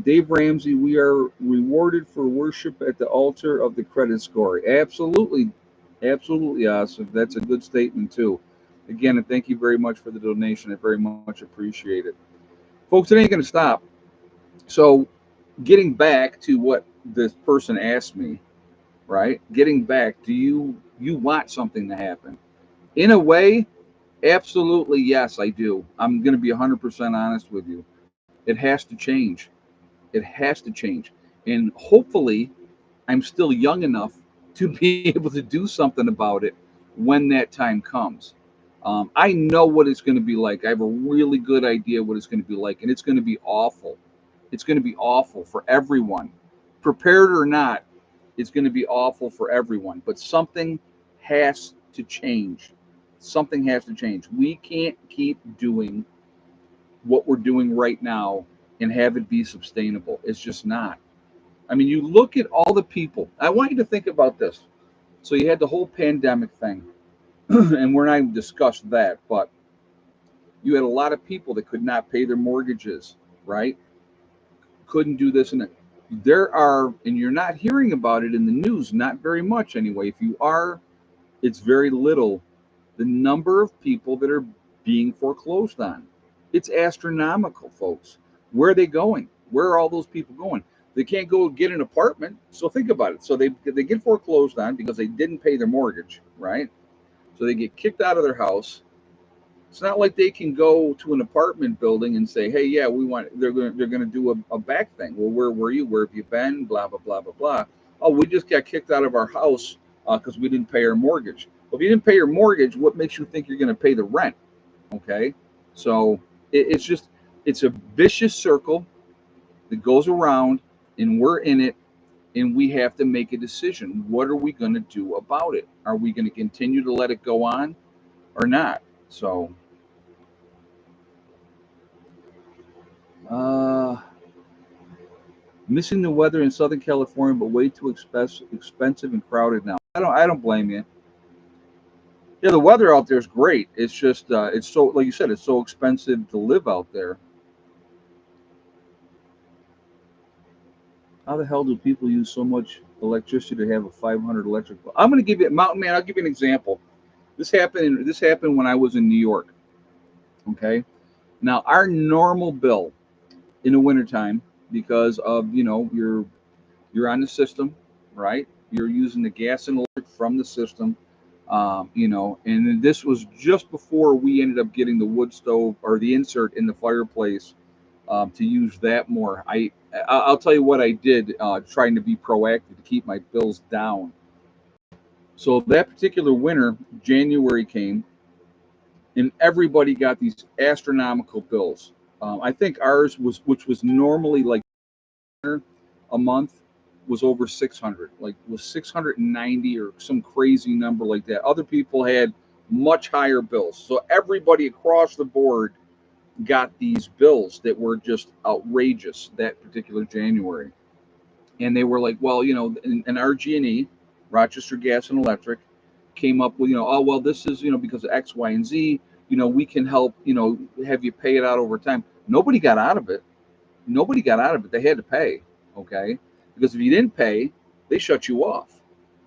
Dave Ramsey, we are rewarded for worship at the altar of the credit score. Absolutely, absolutely, awesome. That's a good statement too. Again, and thank you very much for the donation. I very much appreciate it, folks. It ain't going to stop. So, getting back to what this person asked me, right? Getting back, do you want something to happen? In a way, absolutely, yes, I do. I'm going to be 100% honest with you. It has to change. It has to change. And hopefully, I'm still young enough to be able to do something about it when that time comes. I know what it's going to be like. I have a really good idea what it's going to be like, and it's going to be awful. It's going to be awful for everyone. Prepared or not, it's going to be awful for everyone. But something has to change. Something has to change. We can't keep doing what we're doing right now and have it be sustainable. It's just not. I mean, you look at all the people. I want you to think about this. So you had the whole pandemic thing, and we're not even discussed that, but you had a lot of people that could not pay their mortgages, right? Couldn't do this and that. There are, and you're not hearing about it in the news, not very much anyway. If you are, it's very little. The number of people that are being foreclosed on, it's astronomical, folks. Where are they going? Where are all those people going? They can't go get an apartment. So think about it. So they get foreclosed on because they didn't pay their mortgage, right? So they get kicked out of their house. It's not like they can go to an apartment building and say, "Hey, yeah, we want." They're going to do a back thing. Well, where were you? Where have you been? Blah blah blah blah blah. Oh, we just got kicked out of our house because we didn't pay our mortgage. Well, if you didn't pay your mortgage, what makes you think you're going to pay the rent? Okay, so it's just it's a vicious circle that goes around, and we're in it, and we have to make a decision. What are we going to do about it? Are we going to continue to let it go on or not? So. Uh, Missing the weather in Southern California, but way too expensive and crowded now. I don't blame you. Yeah, the weather out there is great. It's just it's so like you said, it's so expensive to live out there. How the hell do people use so much electricity to have a 500 electric bill? I'm going to give you Mountain Man. I'll give you an example. This happened when I was in New York. Okay, now our normal bill in the wintertime, because of you're on the system, right? You're using the gas and electric from the system, and then this was just before we ended up getting the wood stove or the insert in the fireplace to use that more. I'll tell you what I did, trying to be proactive to keep my bills down. So that particular winter, January came, and everybody got these astronomical bills. I think ours was, which was normally like a month, was over 600, like was 690 or some crazy number like that. Other people had much higher bills. So everybody across the board got these bills that were just outrageous that particular January. And they were like, well, and RG&E, Rochester Gas and Electric, came up with, oh, well, this is, because of X, Y, and Z, we can help, have you pay it out over time. Nobody got out of it. Nobody got out of it. They had to pay, okay? Because if you didn't pay, they shut you off.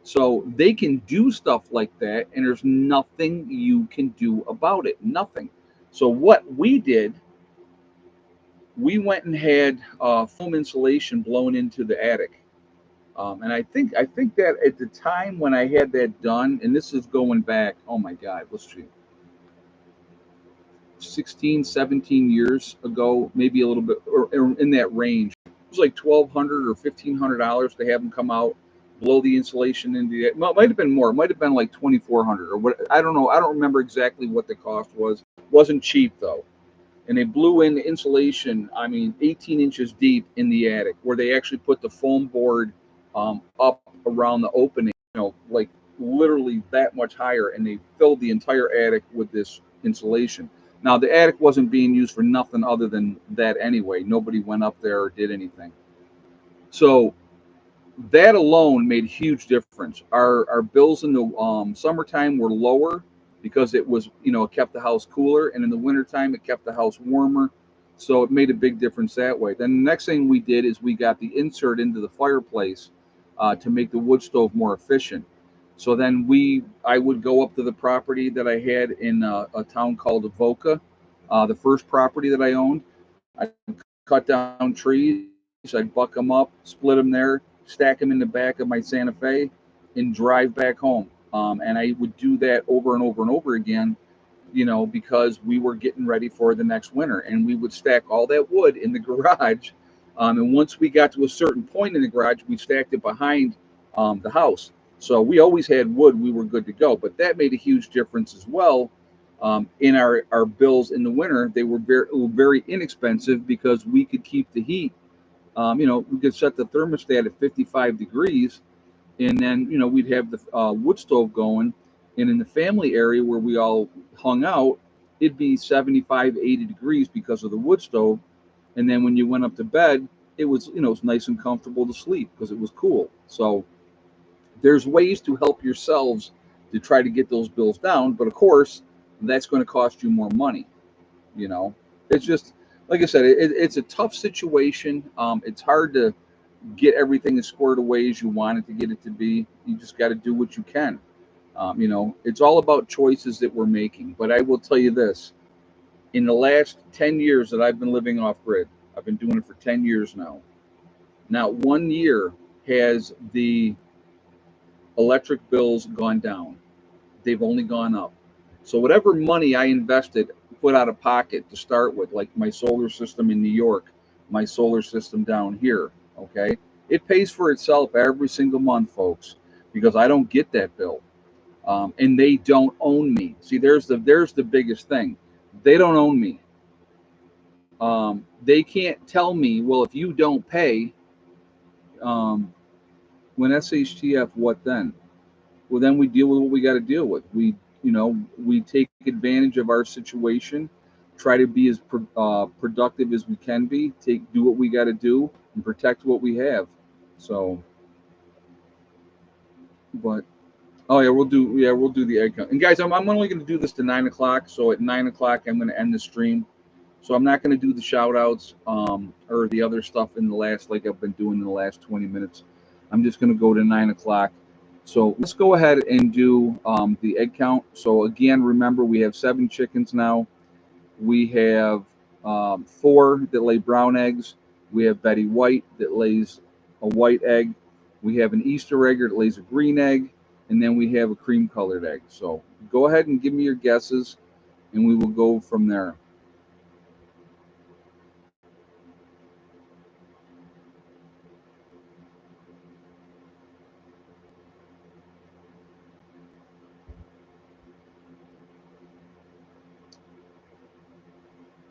So they can do stuff like that, and there's nothing you can do about it. Nothing. So what we did, we went and had foam insulation blown into the attic. And I think that at the time when I had that done, and this is going back, oh my God, let's see, 16, 17 years ago, maybe a little bit, or in that range. It was like $1,200 or $1,500 to have them come out, blow the insulation into it. Well, it might have been more. It might have been like 2,400 or what. I don't know. I don't remember exactly what the cost was. It wasn't cheap though. And they blew in the insulation, I mean, 18 inches deep in the attic, where they actually put the foam board up around the opening, like literally that much higher, and they filled the entire attic with this insulation. Now the attic wasn't being used for nothing other than that anyway. Nobody went up there or did anything. So that alone made a huge difference. Our bills in the summertime were lower because it was, it kept the house cooler, and in the wintertime it kept the house warmer. So it made a big difference that way. Then the next thing we did is we got the insert into the fireplace to make the wood stove more efficient. So then I would go up to the property that I had in a town called Avoca, the first property that I owned. I'd cut down trees, I'd buck them up, split them there, stack them in the back of my Santa Fe, and drive back home. And I would do that over and over and over again, because we were getting ready for the next winter, and we would stack all that wood in the garage. And once we got to a certain point in the garage, we stacked it behind the house. So we always had wood. We were good to go. But that made a huge difference as well in our bills in the winter. They were very inexpensive because we could keep the heat. We could set the thermostat at 55 degrees, and then we'd have the wood stove going, and in the family area where we all hung out, it'd be 75, 80 degrees because of the wood stove. And then when you went up to bed, it was nice and comfortable to sleep because it was cool. So there's ways to help yourselves to try to get those bills down, but of course that's going to cost you more money. you know it's just, like I said, it's a tough situation. It's hard to get everything as squared away as you want it to get it to be. You just got to do what you can. It's all about choices that we're making. But I will tell you this: in the last 10 years that I've been living off grid, I've been doing it for 10 years now. Not one year has the electric bills gone down. They've only gone up. So whatever money I invested, put out of pocket to start with, like my solar system in New York, my solar system down here, okay, it pays for itself every single month, folks, because I don't get that bill, and they don't own me. See, there's the biggest thing. They don't own me. They can't tell me, well, if you don't pay, um, when SHTF, what then? Well, then we deal with what we got to deal with. We take advantage of our situation, try to be as productive as we can be, do what we got to do, and protect what we have. So, but oh yeah, we'll do the egg count. And guys, I'm only going to do this to 9 o'clock. So at 9 o'clock, I'm going to end the stream. So I'm not going to do the shout outs or the other stuff in the last, like I've been doing in the last 20 minutes. I'm just going to go to 9 o'clock. So let's go ahead and do the egg count. So again, remember, we have 7 chickens now. We have 4 that lay brown eggs. We have Betty White that lays a white egg. We have an Easter egg that lays a green egg. And then we have a cream colored egg. So go ahead and give me your guesses, and we will go from there.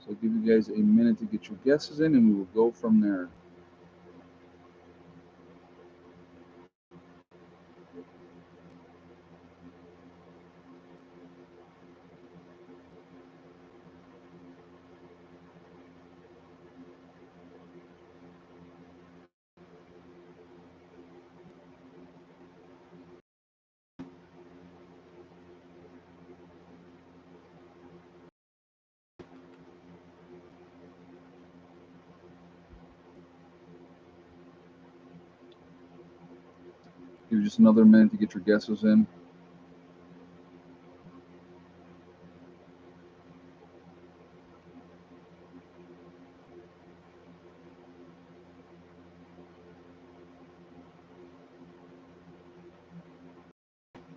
So I'll give you guys a minute to get your guesses in, and we will go from there. Give you just another minute to get your guesses in.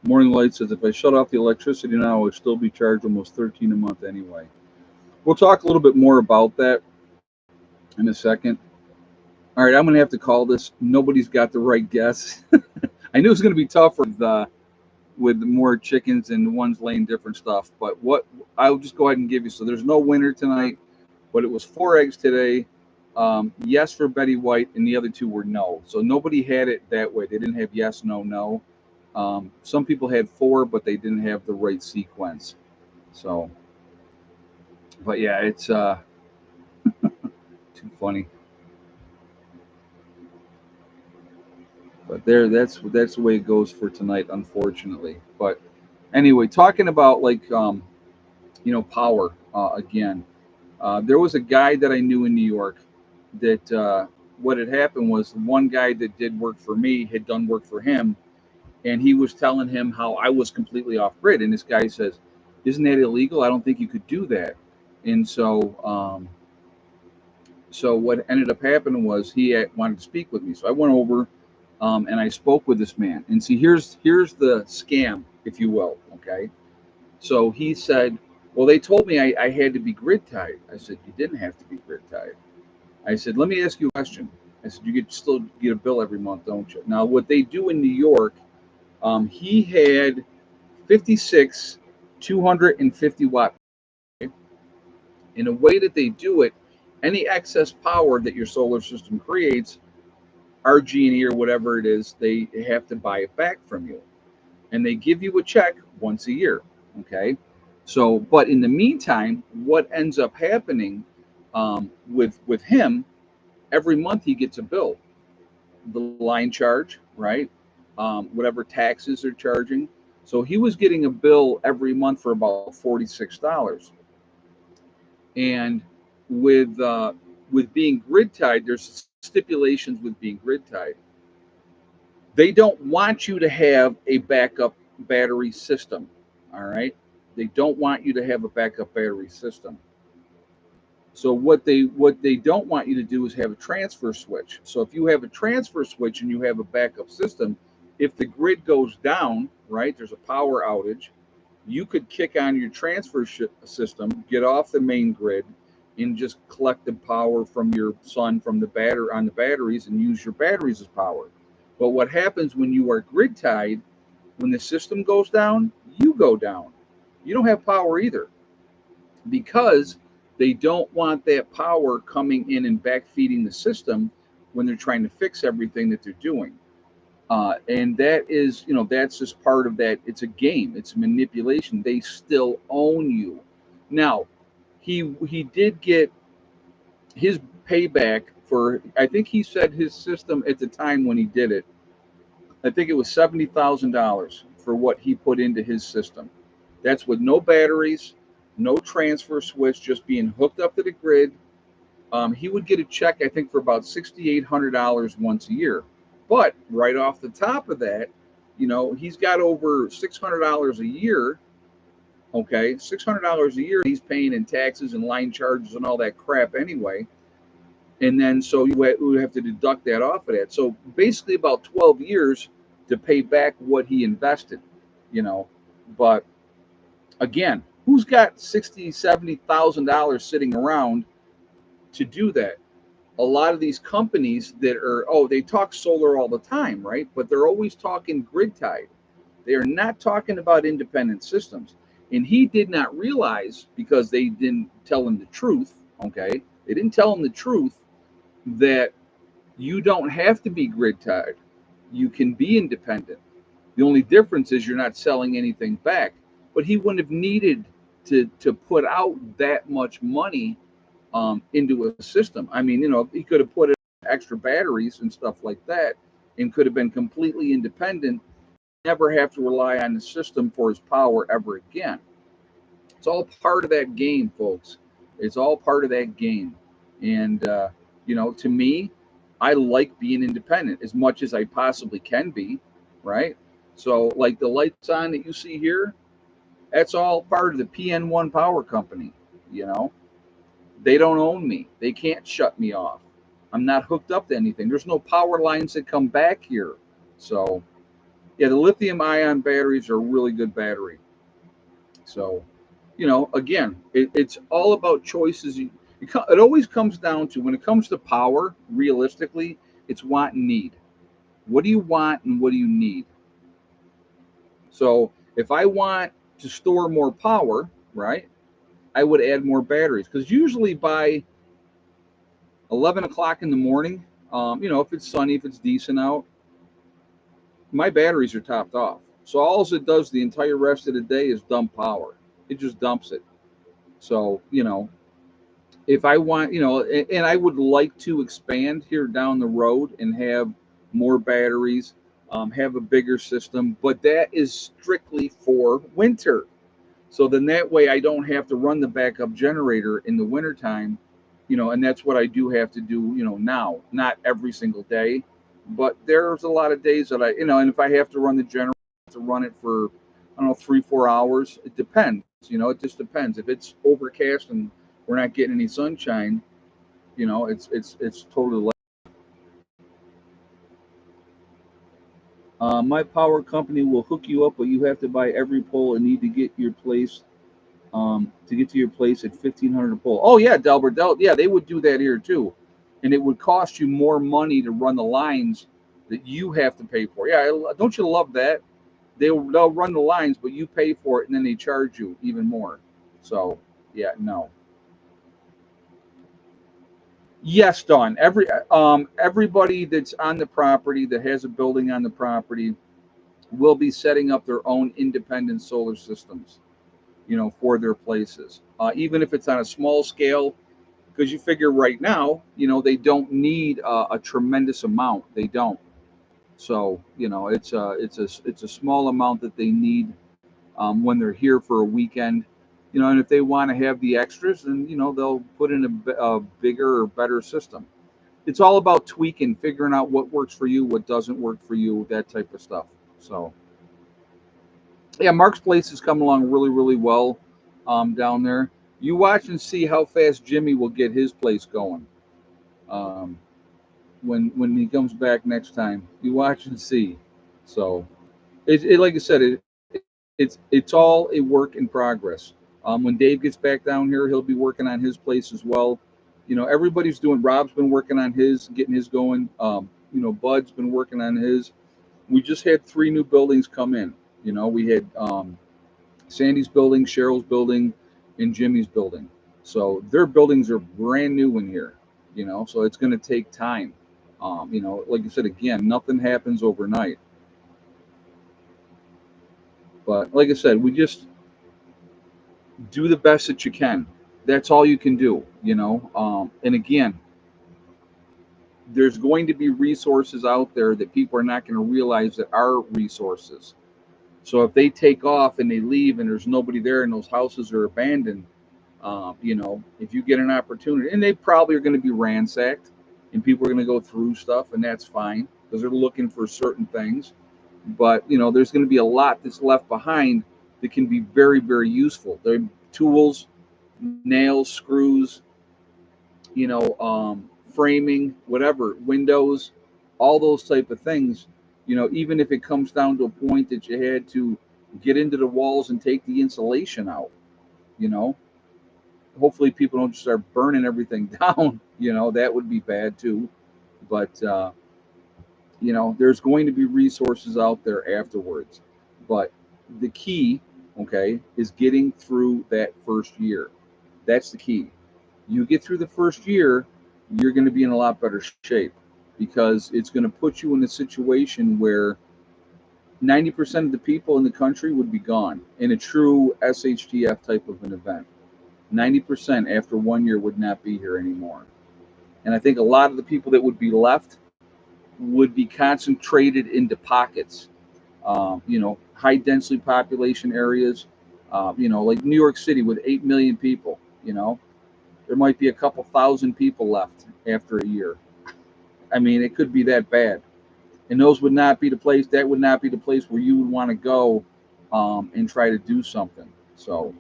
Morning Light says, if I shut off the electricity now, I would still be charged almost $13 a month anyway. We'll talk a little bit more about that in a second. All right, I'm going to have to call this. Nobody's got the right guess. I knew it was going to be tougher with more chickens and the ones laying different stuff. But what I'll just go ahead and give you. So there's no winner tonight, but it was 4 eggs today. Yes for Betty White, and the other 2 were no. So nobody had it that way. They didn't have yes, no, no. Some people had 4, but they didn't have the right sequence. So, but yeah, it's too funny. But that's the way it goes for tonight, unfortunately. But anyway, talking about like power again. There was a guy that I knew in New York that what had happened was one guy that did work for me had done work for him, and he was telling him how I was completely off grid. And this guy says, "Isn't that illegal? I don't think you could do that." And so what ended up happening was wanted to speak with me. So I went over and I spoke with this man. And see, here's the scam, if you will. Okay. So he said, "Well, they told me I had to be grid tied." I said, "You didn't have to be grid tied." I said, "Let me ask you a question." I said, still get a bill every month, don't you?" Now, what they do in New York, he had 56 250-watt. In a way that they do it, any excess power that your solar system creates, RG&E or whatever it is, they have to buy it back from you. And they give you a check once a year. Okay. So, but in the meantime, what ends up happening with him, every month he gets a bill, the line charge, right? Whatever taxes they're charging. So he was getting a bill every month for about $46. And with being grid tied, there's stipulations with being grid tied. They don't want you to have a backup battery system. All right. They don't want you to have a backup battery system. So what they don't want you to do is have a transfer switch. So if you have a transfer switch and you have a backup system, if the grid goes down, right, there's a power outage, you could kick on your transfer system, get off the main grid, and just collect the power from your sun from the battery on the batteries and use your batteries as power. But what happens when you are grid tied, when the system goes down, you go down. You don't have power either because they don't want that power coming in and backfeeding the system when they're trying to fix everything that they're doing. And that is, that's just part of that. It's a game. It's manipulation. They still own you. Now, he did get his payback for. I think he said his system at the time when he did it. I think it was $70,000 for what he put into his system. That's with no batteries, no transfer switch, just being hooked up to the grid. He would get a check, I think, for about $6,800 once a year. But right off the top of that, he's got over $600 a year. Okay, $600 a year he's paying in taxes and line charges and all that crap anyway. And then so you would have to deduct that off of that. So basically, about 12 years to pay back what he invested. You know, but again, who's got 60, $70,000 sitting around to do that? A lot of these companies that are, they talk solar all the time, right? But they're always talking grid tied. They are not talking about independent systems. And he did not realize, because they didn't tell him the truth, okay? They didn't tell him the truth that you don't have to be grid tied. You can be independent. The only difference is you're not selling anything back. But he wouldn't have needed to put out that much money into a system. I mean, he could have put in extra batteries and stuff like that and could have been completely independent, never have to rely on the system for his power ever again. It's all part of that game, folks. It's all part of that game. And, to me, I like being independent as much as I possibly can be, right? So, like the lights on that you see here, that's all part of the PN1 Power Company, you know? They don't own me. They can't shut me off. I'm not hooked up to anything. There's no power lines that come back here. So, yeah, the lithium ion batteries are a really good battery. So, again, it's all about choices. It always comes down to, when it comes to power, realistically, it's want and need. What do you want and what do you need? So, if I want to store more power, right, I would add more batteries, because usually by 11 o'clock in the morning, if it's sunny, if it's decent out, my batteries are topped off. So all it does the entire rest of the day is dump power. It just dumps it. So, if I want, and I would like to expand here down the road and have more batteries, have a bigger system, but that is strictly for winter. So then that way I don't have to run the backup generator in the wintertime, and that's what I do have to do, now, not every single day, but there's a lot of days that and if I have to run the generator to run it for, I don't know, 3, 4 hours, it depends, it just depends. If it's overcast and we're not getting any sunshine, it's totally. My power company will hook you up, but you have to buy every pole and need to get your place to get to your place at 1,500 a pole. Oh yeah, Delbert, yeah, they would do that here too, and it would cost you more money to run the lines that you have to pay for. Yeah, don't you love that? They'll run the lines, but you pay for it, and then they charge you even more. So yeah, no. Yes, Don. Everybody that's on the property that has a building on the property will be setting up their own independent solar systems, for their places. Even if it's on a small scale, because you figure right now, they don't need a tremendous amount. They don't. So it's a small amount that they need when they're here for a weekend. And if they want to have the extras, then they'll put in a bigger or better system. It's all about tweaking, figuring out what works for you, what doesn't work for you, that type of stuff. So yeah, Mark's place is coming along really, really well down there. You watch and see how fast Jimmy will get his place going um, when he comes back next time. You watch and see. So like I said, it's all a work in progress. When Dave gets back down here, he'll be working on his place as well. Everybody's doing. Rob's been working on his, getting his going. Bud's been working on his. We just had 3 new buildings come in. We had Sandy's building, Cheryl's building, and Jimmy's building. So their buildings are brand new in here. So it's going to take time. Like I said again, nothing happens overnight. But like I said, we just do the best that you can. That's all you can do. And again, there's going to be resources out there that people are not going to realize that are resources. So if they take off and they leave and there's nobody there and those houses are abandoned, if you get an opportunity, and they probably are going to be ransacked, and people are going to go through stuff, and that's fine because they're looking for certain things. But there's going to be a lot that's left behind that can be very, very useful. They're tools, nails, screws, framing, whatever, windows, all those type of things. Even if it comes down to a point that you had to get into the walls and take the insulation out, you know, hopefully people don't start burning everything down. That would be bad too. But there's going to be resources out there afterwards. But the key, okay, is getting through that first year. That's the key. You get through the first year, you're going to be in a lot better shape because it's going to put you in a situation where 90% of the people in the country would be gone in a true SHTF type of an event. 90% after 1 year would not be here anymore. And I think a lot of the people that would be left would be concentrated into pockets, high densely population areas, like New York City with 8 million people, there might be a couple thousand people left after a year. I mean, it could be that bad. And those would not be the place, that would not be the place where you would want to go and try to do something. So,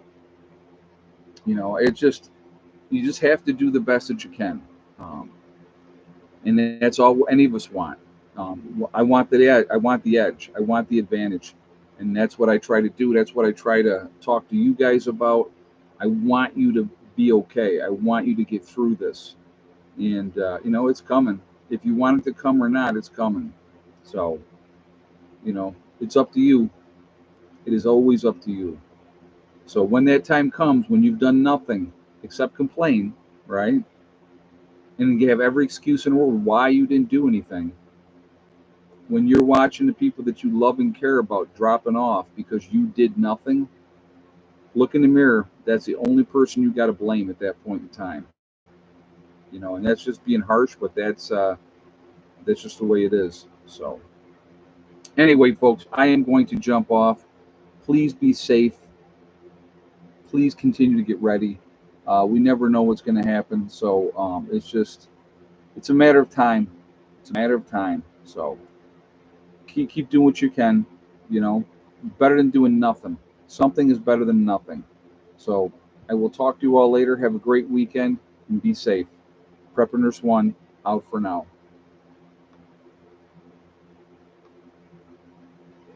you just have to do the best that you can. Um, and that's all any of us want. I want the edge. I want the edge. I want the advantage, and that's what I try to do. That's what I try to talk to you guys about. I want you to be okay. I want you to get through this, and it's coming. If you want it to come or not, it's coming. So it's up to you. It is always up to you. So when that time comes, when you've done nothing except complain, right, and you have every excuse in the world why you didn't do anything, when you're watching the people that you love and care about dropping off because you did nothing, look in the mirror. That's the only person you got to blame at that point in time. And that's just being harsh, but that's just the way it is. So anyway, folks, I am going to jump off. Please be safe. Please continue to get ready. We never know what's going to happen, so it's a matter of time. It's a matter of time. So keep doing what you can. You know, better than doing nothing. Something is better than nothing. So I will talk to you all later. Have a great weekend and be safe. Prepper Nurse One out for now.